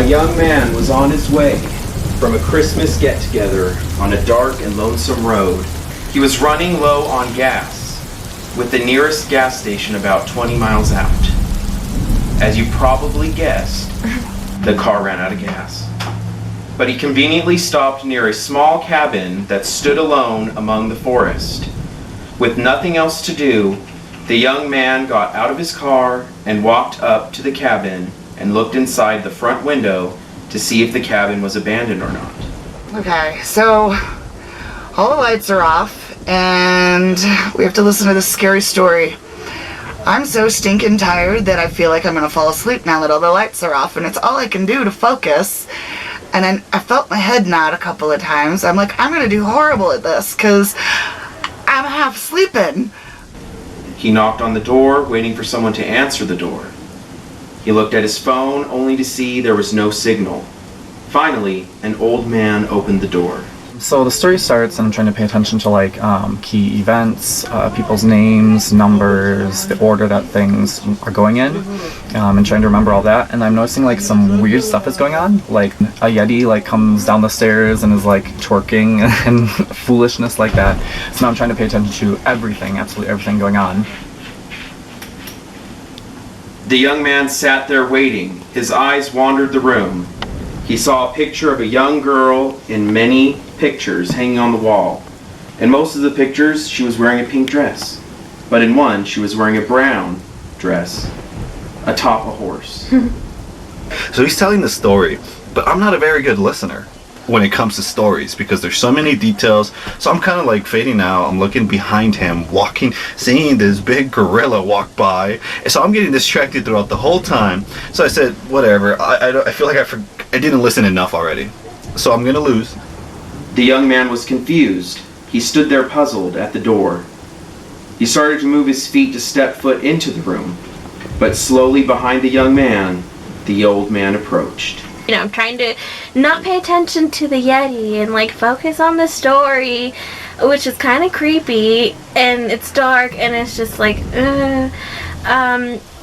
young man was on his way from a Christmas get-together on a dark and lonesome road. He was running low on gas, with the nearest gas station about 20 miles out. As you probably guessed, the car ran out of gas. But he conveniently stopped near a small cabin that stood alone among the forest. With nothing else to do, the young man got out of his car and walked up to the cabin and looked inside the front window to see if the cabin was abandoned or not. Okay, so all the lights are off and we have to listen to this scary story. I'm so stinking tired that I feel like I'm gonna fall asleep now that all the lights are off, and it's all I can do to focus. And then I felt my head nod a couple of times. I'm like, I'm gonna do horrible at this because I'm half sleeping. He knocked on the door, waiting for someone to answer the door. He looked at his phone, only to see there was no signal. Finally, an old man opened the door. So the story starts, and I'm trying to pay attention to like key events, people's names, numbers, the order that things are going in, and trying to remember all that. And I'm noticing like some weird stuff is going on. Like a Yeti like comes down the stairs and is like twerking and foolishness like that. So now I'm trying to pay attention to everything, absolutely everything going on. The young man sat there waiting. His eyes wandered the room. He saw a picture of a young girl in many pictures hanging on the wall. In most of the pictures, she was wearing a pink dress. But in one, she was wearing a brown dress, atop a horse. So he's telling the story, but I'm not a very good listener when it comes to stories because there's so many details. So I'm kind of like fading out. I'm looking behind him, walking, seeing this big gorilla walk by. And so I'm getting distracted throughout the whole time. So I said, whatever. I feel like I didn't listen enough already. So I'm gonna lose. The young man was confused. He stood there puzzled at the door. He started to move his feet to step foot into the room. But slowly behind the young man, the old man approached. You know, I'm trying to not pay attention to the Yeti and like focus on the story, which is kind of creepy, and it's dark, and it's just like,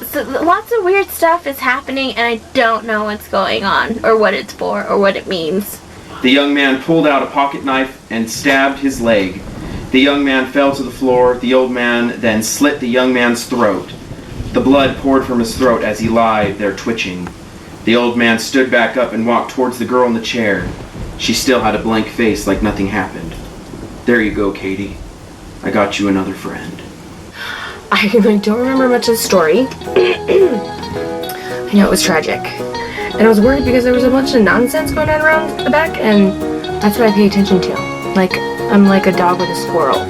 so lots of weird stuff is happening, and I don't know what's going on, or what it's for, or what it means. The young man pulled out a pocket knife and stabbed his leg. The young man fell to the floor. The old man then slit the young man's throat. The blood poured from his throat as he lied there twitching. The old man stood back up and walked towards the girl in the chair. She still had a blank face like nothing happened. There you go, Katie. I got you another friend. I don't remember much of the story. I know it was tragic. And I was worried because there was a bunch of nonsense going on around the back, and that's what I pay attention to. Like, I'm like a dog with a squirrel.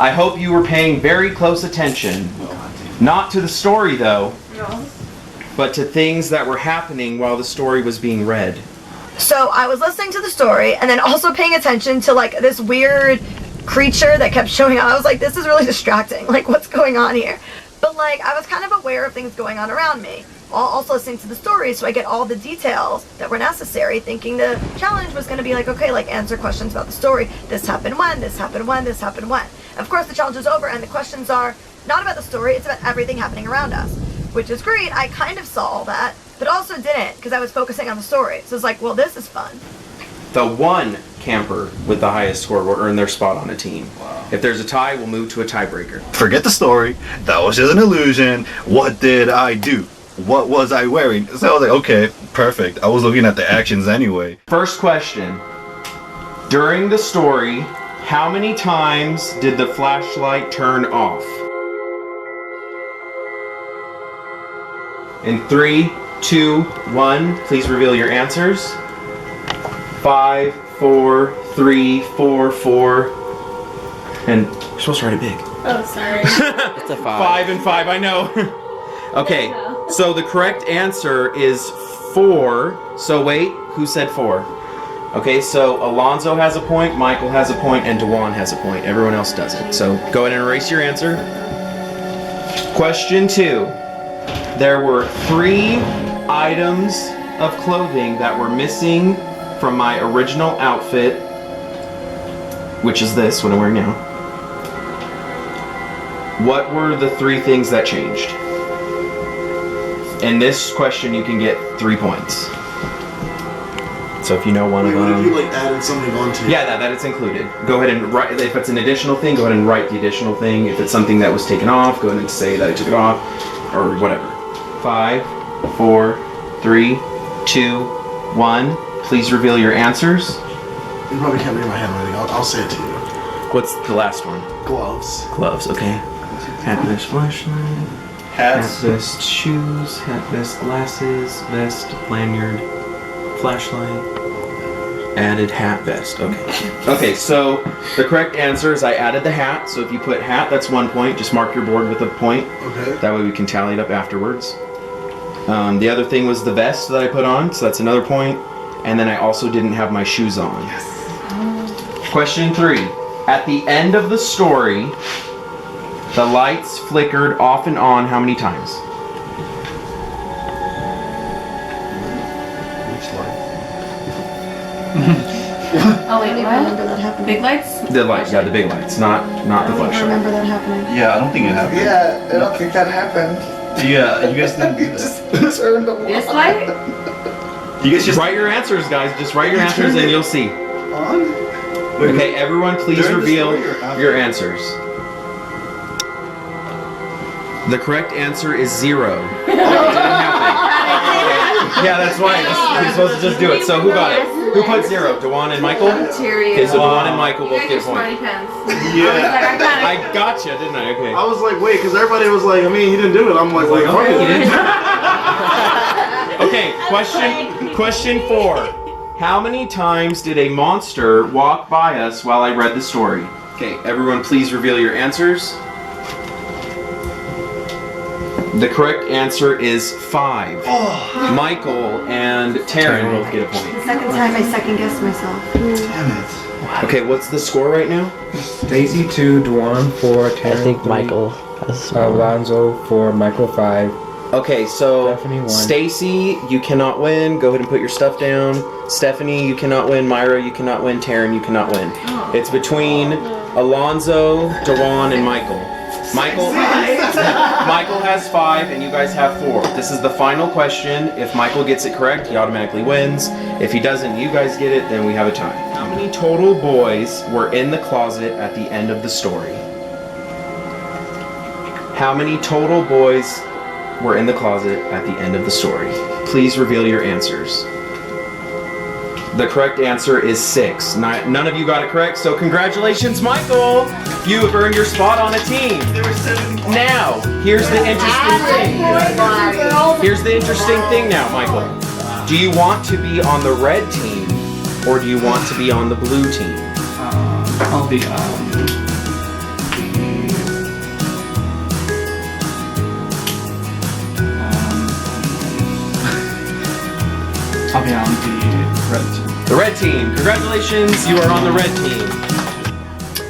I hope you were paying very close attention. Not to the story, though, but to things that were happening while the story was being read. So I was listening to the story and then also paying attention to like this weird creature that kept showing up. I was like, this is really distracting. Like, what's going on here? But like, I was kind of aware of things going on around me while also listening to the story, so I get all the details that were necessary, thinking the challenge was going to be like, okay, like answer questions about the story. This happened when, this happened when, this happened when. Of course, the challenge is over and the questions are not about the story, it's about everything happening around us, which is great. I kind of saw all that, but also didn't because I was focusing on the story. So it's like, well, this is fun. The one camper with the highest score will earn their spot on a team. If there's a tie, we'll move to a tiebreaker. Forget the story. That was just an illusion. What did I do? What was I wearing? So I was like, okay, perfect. I was looking at the actions anyway. First question. During the story, how many times did the flashlight turn off? In 3, 2, 1, please reveal your answers. 5, 4, 3, 4, 4. And we're supposed to write it big. Oh, sorry. It's a 5 and 5, I know. Okay, so the correct answer is 4. So wait, who said 4? Okay, so Alonzo has a point, Michael has a point, and Dewan has a point. Everyone else doesn't. So go ahead and erase your answer. Question 2. There were 3 items of clothing that were missing from my original outfit, which is this, what I'm wearing now. What were the 3 things that changed? In this question, you can get 3 points. So if you know one of What them. if you like added something onto? Yeah, that it's included. Go ahead and write, if it's an additional thing, go ahead and write the additional thing. If it's something that was taken off, go ahead and say that I took it off, or whatever. 5, 4, 3, 2, 1. Please reveal your answers. You probably can't read my handwriting. I'll say it to you. What's the last one? Gloves. Gloves, okay. Hat, vest, flashlight. Hat, vest, shoes. Hat, vest, glasses. Vest, lanyard, flashlight. Added hat, vest. Okay. Okay, so the correct answer is I added the hat. So if you put hat, that's 1 point. Just mark your board with a point. Okay. That way we can tally it up afterwards. The other thing was the vest that I put on, so that's another point. And then I also didn't have my shoes on. Yes. Question 3. At the end of the story, the lights flickered off and on how many times? Which light? Oh wait, I remember that happening. Big lights? The lights, yeah, the big lights, not the I don't flashlight. remember that happening. Yeah, I don't think it happened. Yeah, I don't think that happened. Yeah, you guys didn't do that. Just turned the This light? You guys just Write your answers, guys. Just write your answers and you'll see. On? Okay, everyone, please During the reveal story or after? your answers. The correct answer is 0. It didn't happen. Yeah, that's why. You're supposed to just do it. So who got it? Who put 0? Dewan and Michael? Okay, so Dewan and Michael both get a point. Yeah. I gotcha, didn't I? Okay. I was like, wait, because everybody was like, I mean, he didn't do it. I'm like, Okay, fuck you it. didn't. Okay, question 4. How many times did a monster walk by us while I read the story? Okay, everyone please reveal your answers. The correct answer is 5. Michael and Taryn both get a point. The second time I second guessed myself. Damn it. Okay, what's the score right now? Stacy 2, Dewan 4, Taryn I think 3, Michael has Alonzo 4, Michael 5. Okay, so Stephanie won. Stacy, you cannot win. Go ahead and put your stuff down. Stephanie, you cannot win. Myra, you cannot win. Taryn, you cannot win. It's between Alonzo, Dewan, and Michael. Michael has 5 and you guys have 4. This is the final question. If Michael gets it correct, he automatically wins. If he doesn't, you guys get it, then we have a tie. How many total boys were in the closet at the end of the story? How many total boys were in the closet at the end of the story? Please reveal your answers. The correct answer is 6. None of you got it correct, so congratulations, Michael! You have earned your spot on a team. Now, here's the interesting thing. Here's the interesting thing now, Michael. Do you want to be on the red team, or do you want to be on the blue team? I'll be I'll be on the red team. The red team. Congratulations, you are on the red team.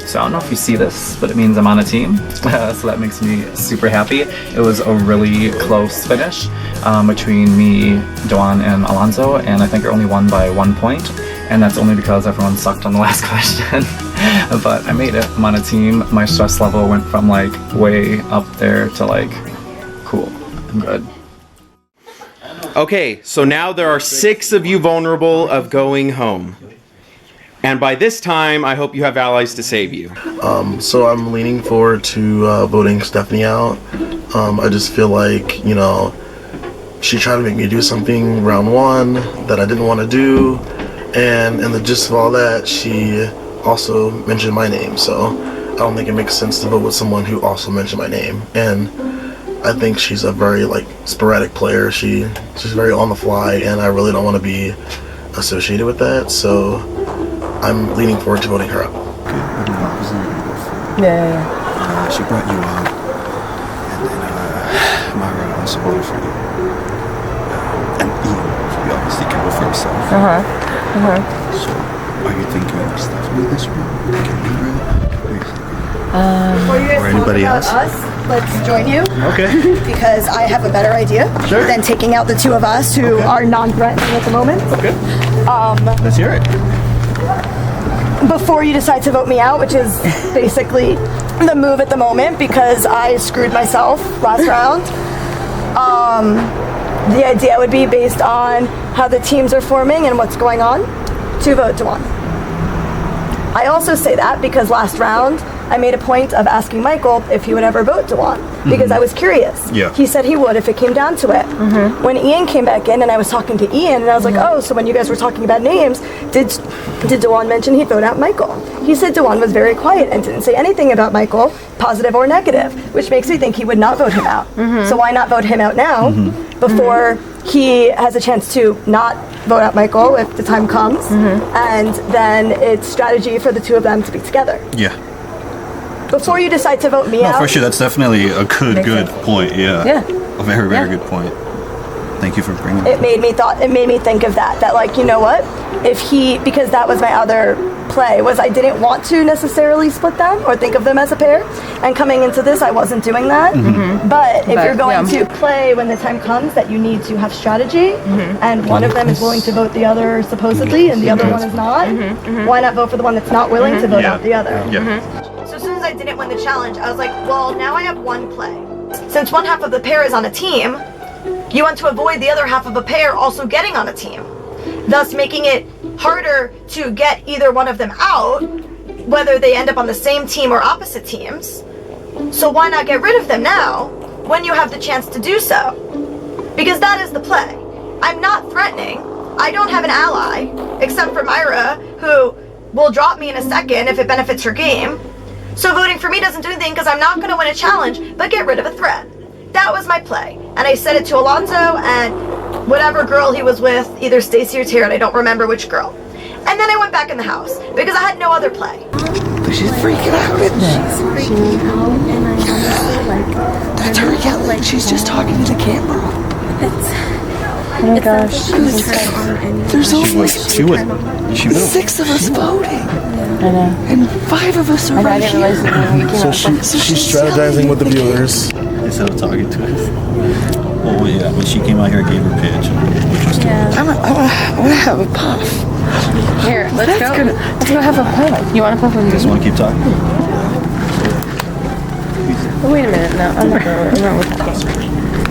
So I don't know if you see this, but it means I'm on a team. So that makes me super happy. It was a really close finish between me, Dewan, and Alonzo, and I think I only won by 1 point. And that's only because everyone sucked on the last question. But I made it. I'm on a team. My stress level went from like way up there to like, cool, I'm good. Okay, so now there are 6 of you vulnerable of going home. And by this time, I hope you have allies to save you. So I'm leaning forward to voting Stephanie out. I just feel like, you know, she tried to make me do something round 1 that I didn't want to do. And in the gist of all that, she also mentioned my name. So I don't think it makes sense to vote with someone who also mentioned my name. And I think she's a very, like, sporadic player. She's very on the fly, and I really don't want to be associated with that. So I'm leaning forward to voting her out. Yeah. She brought you out, and then Myra also voted for you. And Ian, you obviously can vote for yourself. So, are you thinking of Stephanie this round? Thinking Myra? What are you thinking? Before you guys Or anybody talk else? about us, let's join you. Okay. Because I have a better idea than taking out the 2 of us who are non-threatening at the moment. Okay. Let's hear it. Before you decide to vote me out, which is basically the move at the moment because I screwed myself last round. The idea would be based on how the teams are forming and what's going on to vote Dewan. I also say that because last round I made a point of asking Michael if he would ever vote Dewan because I was curious. Yeah. He said he would if it came down to it. When Ian came back in and I was talking to Ian and I was like, oh, so when you guys were talking about names, did Dewan mention he'd vote out Michael? He said Dewan was very quiet and didn't say anything about Michael, positive or negative, which makes me think he would not vote him out. So why not vote him out now before he has a chance to not vote out Michael if the time comes, and then it's strategy for the 2 of them to be together. Yeah. Before you decide to vote me out. No, for sure. That's definitely a good point. Yeah. Yeah. A very, very good point. Thank you for bringing It made me think of that like, you know what, because that was my other play, was I didn't want to necessarily split them or think of them as a pair, and coming into this I wasn't doing that. But if you're going to play when the time comes that you need to have strategy, and one of them is willing to vote the other supposedly and the other one is not, why not vote for the one that's not willing to vote out the other? So as soon as I didn't win the challenge, I was like, well, now I have one play. Since one half of the pair is on a team, you want to avoid the other half of a pair also getting on a team, thus making it harder to get either one of them out, whether they end up on the same team or opposite teams. So why not get rid of them now when you have the chance to do so? Because that is the play. I'm not threatening. I don't have an ally except for Myra, who will drop me in a second if it benefits her game. So voting for me doesn't do anything because I'm not going to win a challenge, but get rid of a threat. That was my play. And I said it to Alonzo and whatever girl he was with, either Stacy or Tara, I don't remember which girl. And then I went back in the house because I had no other play. She's freaking out. She's freaking out, and I honestly like. That's her yelling. She's just talking to the camera. Oh my gosh. There's only 6 of us voting. I know. And 5 of us are I right didn't here. realize that when we came out. She's strategizing with the viewers. Instead of talking to us. Well, yeah, when she came out here and gave her pitch, which was I want to have a puff. Here, let's go have a puff. You want a puff with me? just want to keep talking. Oh, wait a minute. No, I'm not with that.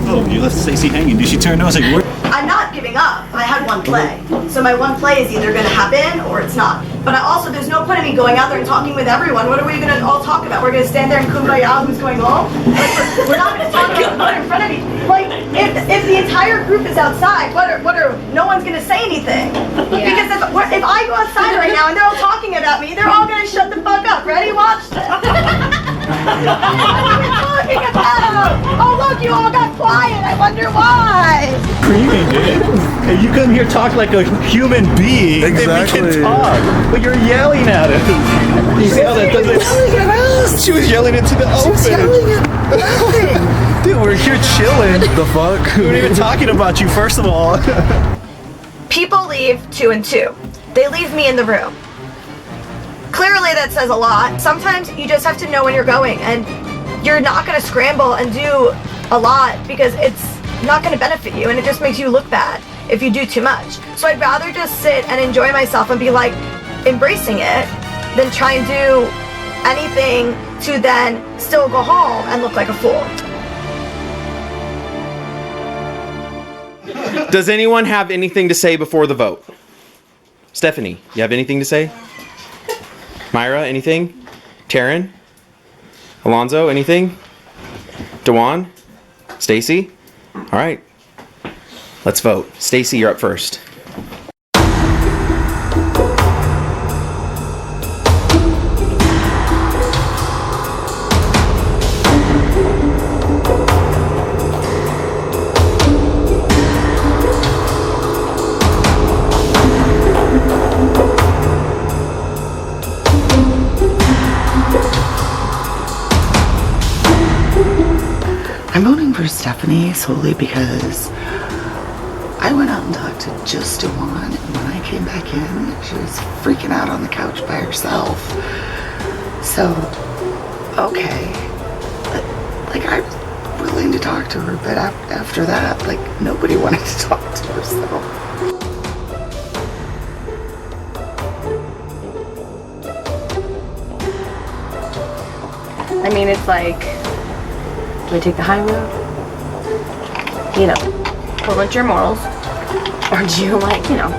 Oh, you left Stacey hanging. Did she turn? I was like, where? I'm not giving up. I had one play. So my one play is either going to happen or it's not. But there's no point in me going out there and talking with everyone. What are we going to all talk about? We're going to stand there and kumbaya who's going home? Like, we're not going to talk about what's in front of me. Like, if the entire group is outside, no one's going to say anything. Because if I go outside right now and they're all talking about me, they're all going to shut the fuck up. Ready? Watch this. What are we talking about? Oh, look, you all got quiet. I wonder why. Screaming, dude. Hey, you come here talk like a human being. Exactly. And we can talk, but you're yelling at us. You see how that doesn't? Yelling at us. She was yelling into the open. She was yelling at nothing. Dude, we're here chilling. The fuck? We weren't even talking about you, first of all. People leave 2 and 2. They leave me in the room. Clearly that says a lot. Sometimes you just have to know when you're going, and you're not going to scramble and do a lot because it's not going to benefit you, and it just makes you look bad if you do too much. So I'd rather just sit and enjoy myself and be like embracing it than try and do anything to then still go home and look like a fool. Does anyone have anything to say before the vote? Stephanie, you have anything to say? Myra, anything? Taryn? Alonzo, anything? Dewan? Stacy? All right. Let's vote. Stacy, you're up first. I'm voting for Stephanie solely because I went out and talked to just Dewan, and when I came back in, she was freaking out on the couch by herself. So, okay. But, like, I was willing to talk to her, but after that, like, nobody wanted to talk to her, so. I mean, it's like, do I take the high road? You know, hold on to your morals. Or do you, like, you know,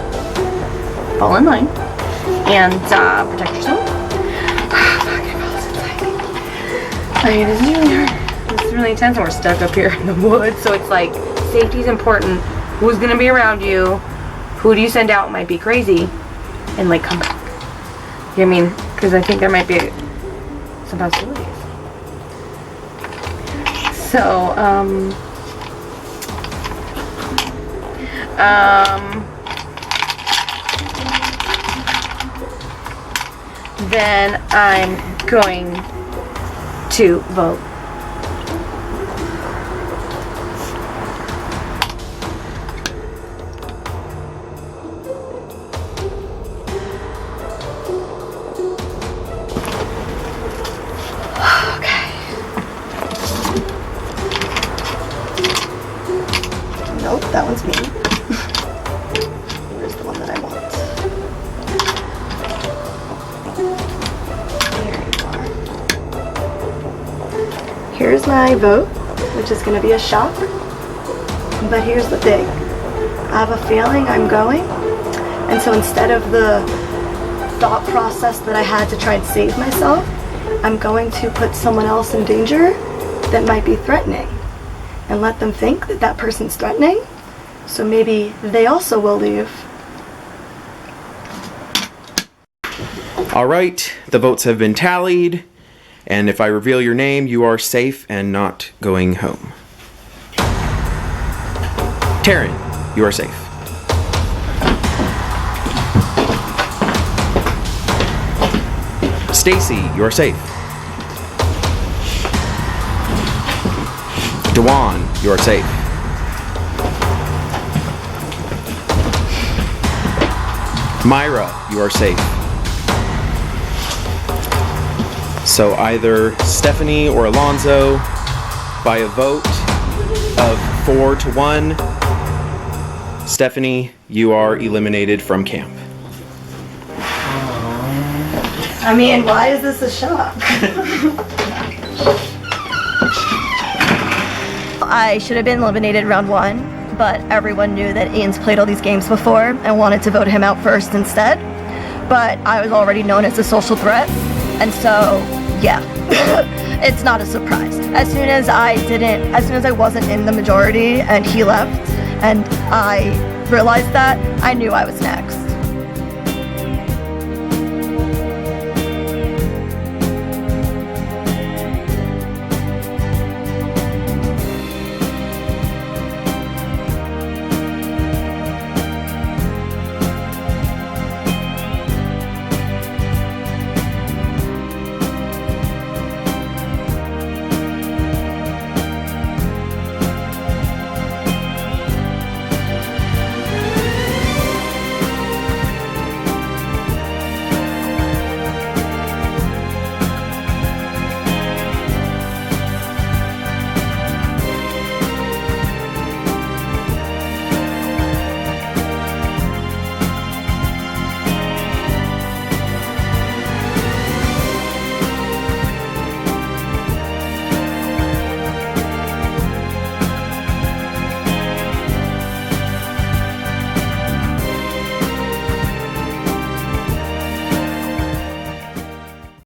fall in line and protect yourself? I mean, this is really hard. This is really intense, and we're stuck up here in the woods. So it's like, safety's important. Who's gonna be around you? Who do you send out might be crazy, and like come back. You know what I mean? Because I think there might be some possibilities. So, then I'm going to vote. Nope, that one's me. Where's the one that I want? There you are. Here's my vote, which is going to be a shock. But here's the thing. I have a feeling I'm going. And so instead of the thought process that I had to try and save myself, I'm going to put someone else in danger that might be threatening. And let them think that that person's threatening, so maybe they also will leave. All right, the votes have been tallied, and if I reveal your name, you are safe and not going home. Taryn, you are safe. Stacy, you are safe. Dewan, you are safe. Myra, you are safe. So either Stephanie or Alonzo, by a vote of 4-1, Stephanie, you are eliminated from camp. I mean, why is this a shock? I should have been eliminated round 1, but everyone knew that Ian's played all these games before and wanted to vote him out first instead. But I was already known as a social threat, and so, yeah, it's not a surprise. As soon as I wasn't in the majority and he left, and I realized that, I knew I was next.